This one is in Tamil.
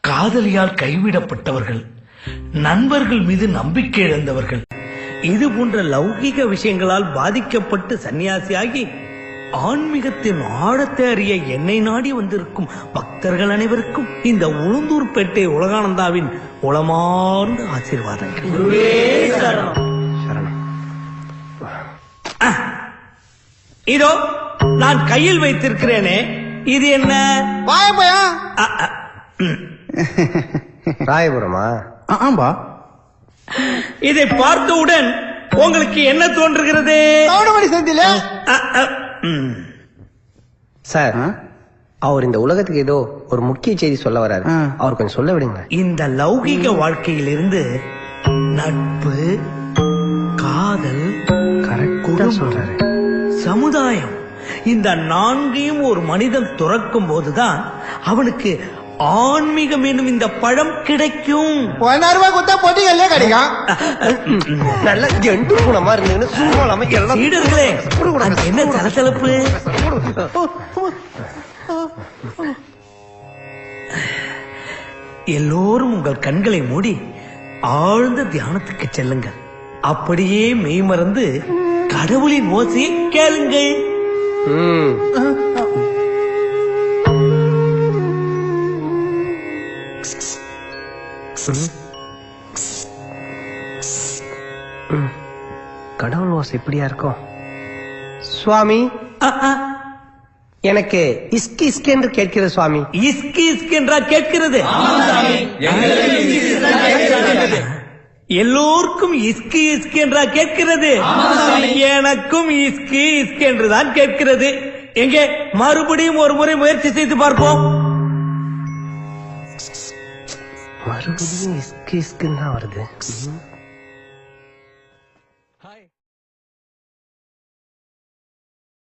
காதலியால் கைவிடப்பட்டவர்கள், நண்பர்கள் மீது நம்பிக்கை இழந்தவர்கள், இது போன்ற லௌகிக விஷயங்களால் பாதிக்கப்பட்டு சன்னியாசியாகி ஆன்மீகத்தின் ஆழத்தை அறிய என்னை நாடி வந்திருக்கும் பக்தர்கள் அனைவருக்கும் இந்த உளுந்தூர்பேட்டை உலகானந்தாவின் உளமார்ந்த ஆசீர்வாதங்கள். இதோ நான் கையில் வைத்திருக்கிறேனே, இது என்ன? ராயபுரமா? ஆம்பா. இதை பார்த்தவுடன் உங்களுக்கு என்ன தோன்றுகிறது? சார், அவர் இந்த உலகத்துக்கு ஏதோ ஒரு முக்கிய செய்தி சொல்ல வராரு. அவர் கொஞ்சம் சொல்ல விடுங்க. இந்த லௌகிக வாழ்க்கையில் இருந்து நட்பு, காதல், சொல்றாரு, சமுதாயம், இந்த நான்கையும் ஒரு மனிதன் துறக்கும் போதுதான் அவனுக்கு ஆன்மீகம் என்னும் இந்த பழம் கிடைக்கும். நல்ல ஜெண்டு குணமா இருந்து சீடர்களே, என்ன சலசலப்பு? எல்லோரும் உங்கள் கண்களை மூடி ஆழ்ந்த தியானத்துக்கு செல்லுங்கள். அப்படியே மெய்மறந்து கடவுளின் ஓசையை கேளுங்கள். கடவுள் ஓசை எப்படியா இருக்கும்? சுவாமி, எனக்கு இஸ்கி இஸ்கி என்று கேட்கிறது சுவாமி. இஸ்கி இஸ்கி என்றா கேட்கிறது? எல்லோருக்கும் இஸ்கி இஸ்கி என்றா கேட்கிறது? எனக்கும் இஸ்கி இஸ்கி என்றுதான் கேட்கிறது. எங்கே மறுபடியும் ஒரு முறை முயற்சி செய்து பார்ப்போம். மறுபடியும் இஸ்கி இஸ்கின்னு தான் வருது.